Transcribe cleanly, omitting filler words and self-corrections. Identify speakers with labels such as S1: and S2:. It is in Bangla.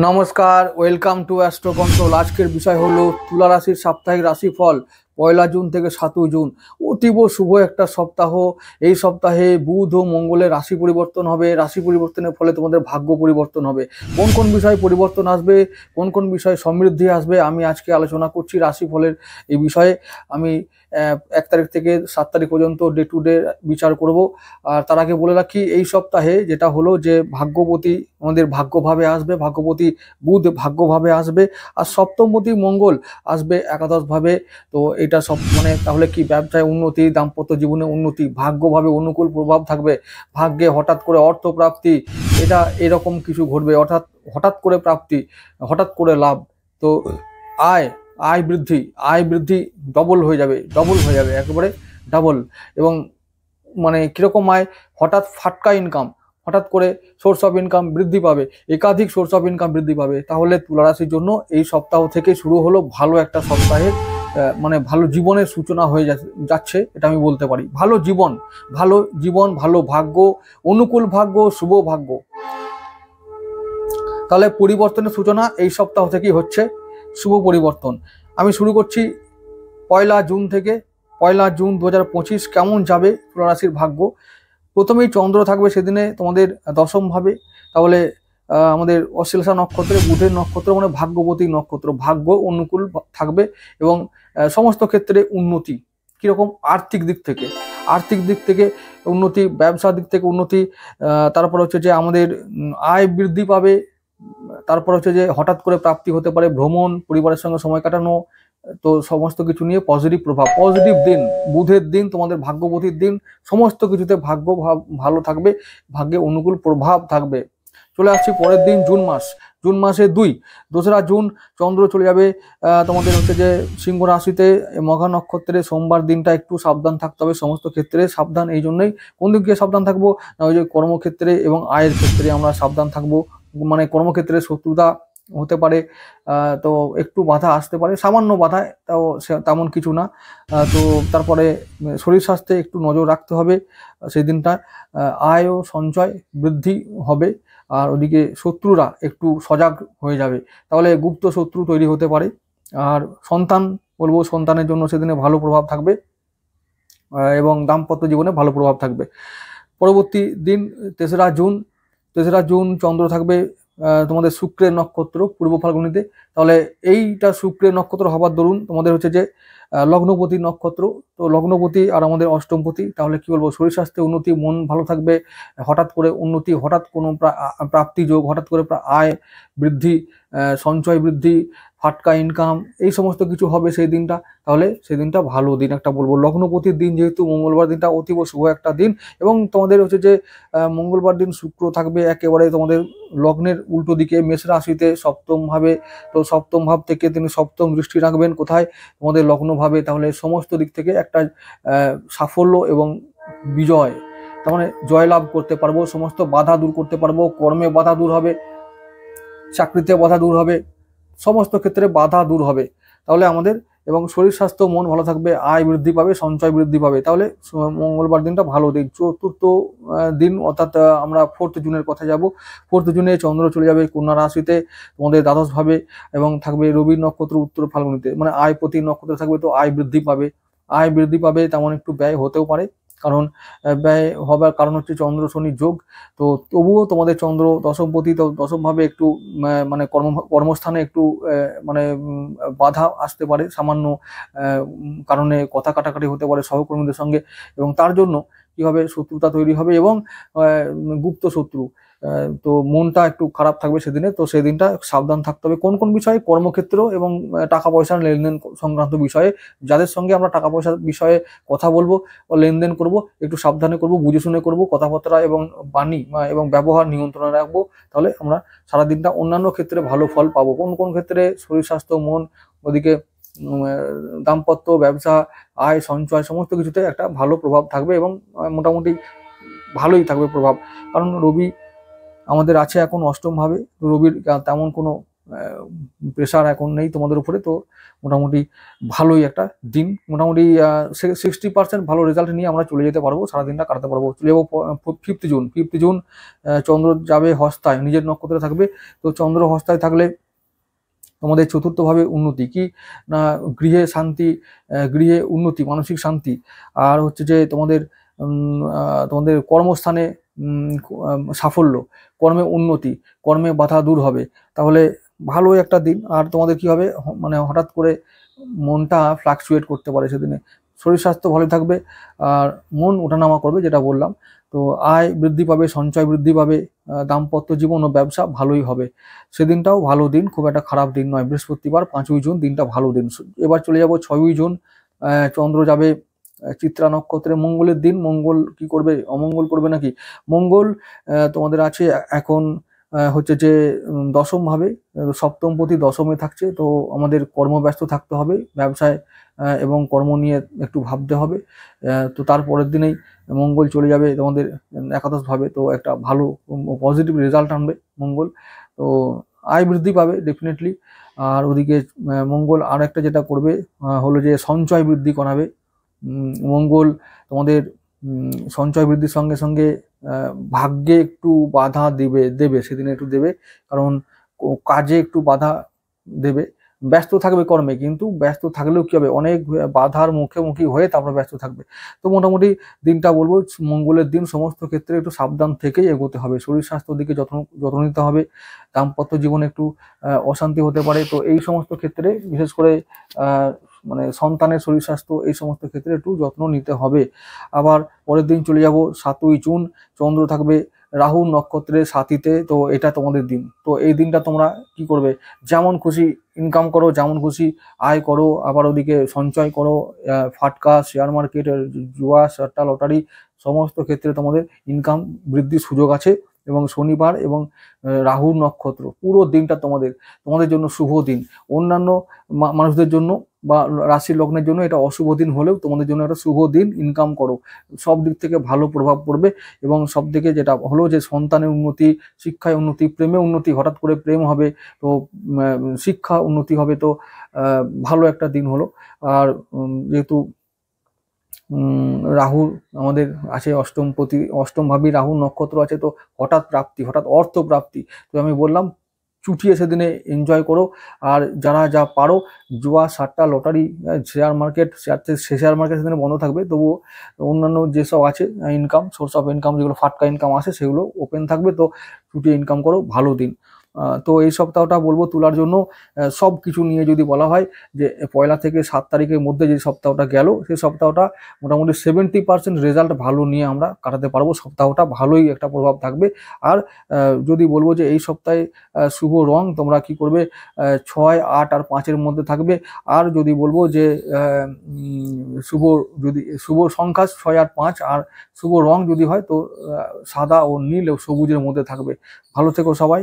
S1: নমস্কার, ওয়েলকাম টু অ্যাস্ট্রো কন্ট্রোল। আজকের বিষয় হলো তুলা রাশির সাপ্তাহিক রাশিফল 1 জুন থেকে 7 জুন। অতীব শুভ একটা সপ্তাহ। এই সপ্তাহে বুধ ও মঙ্গলের রাশি পরিবর্তন হবে। রাশি পরিবর্তনের ফলে তোমাদের ভাগ্য পরিবর্তন হবে। কোন কোন বিষয়ে পরিবর্তন আসবে, কোন কোন বিষয়ে সমৃদ্ধি আসবে, আমি আজকে আলোচনা করছি রাশিফলের এই বিষয়ে। আমি 1 তারিখ থেকে 7 তারিখ পর্যন্ত ডে টু ডে বিচার করব। আর তার আগে বলে রাখি, এই সপ্তাহে যেটা হলো যে ভাগ্যপতি আমাদের ভাগ্যভাবে আসবে, ভাগ্যপতি বুধ ভাগ্যভাবে আসবে, আর সপ্তমপতি মঙ্গল আসবে একাদশভাবে। তো এটা সব তাহলে কি ব্যবসায় উন্নতি, দাম্পত্য জীবনে উন্নতি, ভাগ্যভাবে অনুকূল প্রভাব থাকবে। ভাগ্যে হঠাৎ করে অর্থ প্রাপ্তি, এটা এরকম কিছু ঘটবে। অর্থাৎ হঠাৎ করে প্রাপ্তি, হঠাৎ করে লাভ। তো আয় আয় বৃদ্ধি, আয় বৃদ্ধি ডবল হয়ে যাবে একেবারে ডাবল। এবং কিরকম আয়, হঠাৎ ফাটকা ইনকাম, হঠাৎ করে সোর্স অফ ইনকাম বৃদ্ধি পাবে, একাধিক সোর্স অফ ইনকাম বৃদ্ধি পাবে। তাহলে তুলা রাশির জন্য এই সপ্তাহ থেকে শুরু হলো ভালো একটা সপ্তাহের ভালো জীবনের সূচনা হয়ে যাচ্ছে, এটা আমি বলতে পারি। ভালো জীবন, ভালো ভাগ্য, অনুকূল ভাগ্য, শুভ ভাগ্য। তাহলে পরিবর্তনের সূচনা এই সপ্তাহ থেকেই হচ্ছে, শুভ পরিবর্তন। আমি শুরু করছি 1 জুন থেকে। 1 জুন 2025 কেমন যাবে তুলা রাশির ভাগ্য। প্রথমেই চন্দ্র থাকবে সেদিনে তোমাদের দশম ভাবে। তাহলে আমাদের অশ্লেষা নক্ষত্রে, বুধের নক্ষত্র, ভাগ্যবতী নক্ষত্র, ভাগ্য অনুকূল থাকবে এবং সমস্ত ক্ষেত্রে উন্নতি। কিরকম, আর্থিক দিক থেকে উন্নতি, ব্যবসার দিক থেকে উন্নতি। তারপর হচ্ছে যে আমাদের আয় বৃদ্ধি পাবে। তারপর হচ্ছে যে হঠাৎ করে প্রাপ্তি হতে পারে, ভ্রমণ, পরিবারের সঙ্গে সময় কাটানো। তো সমস্ত কিছু নিয়ে পজিটিভ প্রভাব, পজিটিভ দিন, বুধের দিন, তোমাদের ভাগ্যবতীর দিন। সমস্ত কিছুতে ভাগ্য ভালো থাকবে, ভাগ্যে অনুকূল প্রভাব থাকবে। চলে আসছি পরের দিন, জুন মাসে 2রা জুন চন্দ্র চলে যাবে তোমাদের হচ্ছে যে সিংহ রাশিতে, মঘা নক্ষত্রে। সোমবার দিনটা একটু সাবধান থাকতে হবে, সমস্ত ক্ষেত্রে সাবধান। এই জন্যই কোন দিক দিয়ে সাবধান থাকবো না, ওই যে কর্মক্ষেত্রে এবং আয়ের ক্ষেত্রে আমরা সাবধান থাকবো। কর্মক্ষেত্রে শত্রুতা হতে পারে, তো একটু বাধা আসতে পারে, সামান্য বাধা, তাও তেমন কিছু না। তো তারপরে শরীর স্বাস্থ্যে একটু নজর রাখতে হবে সেই দিনটা। আয় ও সঞ্চয় বৃদ্ধি হবে, আর ওদিকে শত্রুরা একটু সজাগ হয়ে যাবে, তাহলে গুপ্ত শত্রু তৈরি হতে পারে। আর সন্তানের জন্য সেদিনে ভালো প্রভাব থাকবে এবং দাম্পত্য জীবনে ভালো প্রভাব থাকবে। পরবর্তী দিন 3রা জুন চন্দ্র থাকবে তোমাদের শুক্রের নক্ষত্র, পূর্ব ফাল্গুনিতে। তাহলে এইটা শুক্রের নক্ষত্র হবার দরুন তোমাদের হচ্ছে যে লগ্নপতি নক্ষত্র। তো লগ্নপতি আর আমাদের অষ্টমপতি, তাহলে কি বলবো, শরীর স্বাস্থ্যে উন্নতি, মন ভালো থাকবে, হঠাৎ করে উন্নতি, হঠাৎ কোনো প্রাপ্তি যোগ, হঠাৎ করে আয় বৃদ্ধি, সঞ্চয় বৃদ্ধি, ফাটকা ইনকাম, এই সমস্ত কিছু হবে সেই দিনটা। তাহলে সেই দিনটা ভালো দিন একটা বলবো। লগ্নপতির দিন যেহেতু, মঙ্গলবার দিনটা অতীব শুভ একটা দিন। এবং তোমাদের হচ্ছে যে মঙ্গলবার দিন শুক্র থাকবে একেবারে তোমাদের লগ্নের উল্টো দিকে, মেষ রাশিতে, সপ্তম ভাবে। তো সপ্তম ভাব থেকে তিনি সপ্তম দৃষ্টি রাখবেন কোথায়, তোমাদের লগ্ন ভাবে। তাহলে সমস্ত দিক থেকে একটা সাফল্য এবং বিজয়, তার জয়লাভ করতে পারবো, সমস্ত বাধা দূর করতে পারবো, কর্মে বাধা দূর হবে, চাকরিতে বাধা দূর হবে, সমস্ত ক্ষেত্রে বাধা দূর হবে। তাহলে আমাদের এবং শরীর স্বাস্থ্য, মন ভালো থাকবে, আয় বৃদ্ধি পাবে, সঞ্চয় বৃদ্ধি পাবে। তাহলে মঙ্গলবার দিনটা ভালো দিন। চতুর্থ দিন অর্থাৎ আমরা 4 জুনের কথা যাব। 4 জুনে চন্দ্র চলে যাবে কন্যা রাশিতে, তোমাদের দ্বাদশ ভাবে, এবং থাকবে রবি নক্ষত্র উত্তর ফাল্গুনিতে, আয় প্রতি নক্ষত্র থাকবে। তো আয় বৃদ্ধি পাবে, তেমন একটু ব্যয় হতেও পারে, কারণ ব্যয় হবার কারণ হচ্ছে চন্দ্র শনি যোগ। তো তবুও তোমাদের চন্দ্র দশমপতি, তো দশমভাবে একটু কর্মস্থানে একটু বাধা আসতে পারে, সামান্য কারণে কথা কাটাকাটি হতে পারে সহকর্মীদের সঙ্গে, এবং তার জন্য কি হবে, শত্রুতা তৈরি হবে এবং গুপ্ত শত্রু। তো মনটা একটু খারাপ থাকবে সেদিনে। তো সেই দিনটা সাবধান থাকতে হবে কোন কোন বিষয়ে, কর্মক্ষেত্র এবং টাকা পয়সার লেনদেন সংক্রান্ত বিষয়ে। যাদের সঙ্গে আমরা টাকা পয়সার বিষয়ে কথা বলবো বা লেনদেন করব, একটু সাবধানে করব, বুঝে শুনে করব, কথাবার্তা এবং বাণী এবং ব্যবহার নিয়ন্ত্রণে রাখবো। তাহলে আমরা সারাদিনটা অন্যান্য ক্ষেত্রে ভালো ফল পাবো। কোন কোন ক্ষেত্রে, শরীর স্বাস্থ্য, মন, ওদিকে দাম্পত্য, ব্যবসা, আয়, সঞ্চয়, সমস্ত কিছুতে একটা ভালো প্রভাব থাকবে এবং মোটামুটি ভালোই থাকবে প্রভাব। কারণ রবি আমাদের আছে এখন অষ্টম ভাবে, রবির তেমন কোনো প্রেশার এখন নেই তোমাদের উপরে। তো মোটামুটি ভালোই একটা দিন, মোটামুটি 60% ভালো রেজাল্ট নিয়ে আমরা চলে যেতে পারবো, সারাদিনটা কাটাতে পারবো। চলে যাবো 5th জুন। চন্দ্র যাবে হস্তায়, নিজের নক্ষত্রে থাকবে। তো চন্দ্র হস্তায় থাকলে তোমাদের চতুর্থভাবে উন্নতি কি না, গৃহে শান্তি, গৃহে উন্নতি, মানসিক শান্তি। আর হচ্ছে যে তোমাদের তোমাদের কর্মস্থানে সাফল্য, কর্মে উন্নতি, কর্মে বাধা দূর হবে। তাহলে ভালো একটা দিন। আর তোমাদের কি হবে, মানে হঠাৎ করে মনটা ফ্লাকচুয়েট করতে পারে সেদিনে। শরীর স্বাস্থ্য ভালো থাকবে আর মন ওঠানামা করবে, যেটা বললাম। তো আয় বৃদ্ধি পাবে, সঞ্চয় বৃদ্ধি পাবে, দাম্পত্য জীবন ও ব্যবসা ভালোই হবে। সেদিনটাও ভালো দিন, খুব একটা খারাপ দিন নয়। বৃহস্পতিবার 5ই জুন দিনটা ভালো দিন। এবার চলে যাব 6ই জুন। চন্দ্র যাবে চিত্রা নক্ষত্রে, মঙ্গলের দিন। মঙ্গল কি করবে, অমঙ্গল করবে নাকি? মঙ্গল তোমাদের আছে এখন হচ্ছে যে দশম ভাবে, সপ্তমপতি দশমে থাকছে। তো আমাদের কর্মব্যস্ত থাকতে হবে, ব্যবসায় এবং কর্ম নিয়ে একটু ভাবতে হবে। তো তারপরের দিনেই মঙ্গল চলে যাবে তোমাদের একাদশ ভাবে। তো একটা ভালো পজিটিভ রেজাল্ট আনবে মঙ্গল। তো আয় বৃদ্ধি পাবে ডেফিনেটলি। আর ওদিকে মঙ্গল আর একটা যেটা করবে হলো যে সঞ্চয় বৃদ্ধি করাবে। মঙ্গল তোমাদের সঞ্চয় বৃদ্ধির সঙ্গে সঙ্গে ভাগ্যে একটু বাধা দেবে সেদিনে একটু দেবে, কারণ কাজে একটু বাধা দেবে। ব্যস্ত থাকবে কর্মে, কিন্তু ব্যস্ত থাকলেও কি হবে, অনেক বাধার মুখোমুখি হয়ে তারপর ব্যস্ত থাকবে। তো মোটামুটি দিনটা বলবো মঙ্গলের দিন, সমস্ত ক্ষেত্রে একটু সাবধান থেকেই এগোতে হবে। শরীর স্বাস্থ্যের দিকে যত্ন নিতে হবে। দাম্পত্য জীবনে একটু অশান্তি হতে পারে। তো এই সমস্ত ক্ষেত্রে বিশেষ করে মানে সন্তানের শরীর স্বাস্থ্য, এই সমস্ত ক্ষেত্রে একটু যত্ন নিতে হবে। আবার পরের দিন চলে যাব 7ই জুন। চন্দ্র থাকবে রাহু নক্ষত্রে সাথীতে। তো এটা তোমাদের দিন। তো এই দিনটা তোমরা কি করবে, যেমন খুশি ইনকাম করো, যেমন খুশি আয় করো। আবার ওদিকে সঞ্চয় করো, ফাটকা, শেয়ার মার্কেট, জুয়া, সাট্টা, লটারি, সমস্ত ক্ষেত্রে তোমাদের ইনকাম বৃদ্ধির সুযোগ আছে। এবং শনিবার এবং রাহুর নক্ষত্র, পুরো দিনটা তোমাদের জন্য শুভ দিন। অন্যান্য মানুষদের জন্য বা রাশি লগ্নের জন্য এটা অশুভ দিন হলেও তোমাদের জন্য একটা শুভ দিন। ইনকাম করো, সব দিক থেকে ভালো প্রভাব পড়বে। এবং সব থেকে যেটা হলো যে সন্তানের উন্নতি, শিক্ষায় উন্নতি, প্রেমে উন্নতি, হঠাৎ করে প্রেম হবে। তো শিক্ষা উন্নতি হবে। তো ভালো একটা দিন হলো। আর যেহেতু রাহুর আমাদের আছে অষ্টম ভাবী রাহুর নক্ষত্র আছে। তো হঠাৎ প্রাপ্তি, হঠাৎ অর্থ প্রাপ্তি। তো আমি বললাম চুটিয়ে সেদিনে এনজয় করো। আর যারা যা পারো, জুয়া, সাট্টা, lottery, share market, share market সেদিনে বন্ধ থাকবে, তবুও অন্যান্য যেসব আছে ইনকাম, সোর্স অফ ইনকাম, যেগুলো ফাটকা ইনকাম আছে, সেগুলো ওপেন থাকবে। তো চুটিয়ে ইনকাম করো, ভালো দিন। তো এই সপ্তাহটা বলবো তুলার জন্য সব কিছু নিয়ে যদি বলা হয়, যে 1 থেকে 7 তারিখের মধ্যে যে সপ্তাহটা গেল, সেই সপ্তাহটা মোটামুটি 70% রেজাল্ট ভালো নিয়ে আমরা কাটাতে পারবো। সপ্তাহটা ভালোই একটা প্রভাব থাকবে। আর যদি বলবো যে এই সপ্তাহে শুভ রং তোমরা কি করবে, 6, 8 আর 5-এর মধ্যে থাকবে। আর যদি বলবো যে শুভ সংখ্যা 6 আর 5, আর শুভ রং যদি হয় তো সাদা ও নীল ও সবুজের মধ্যে থাকবে। ভালো থেকো সবাই।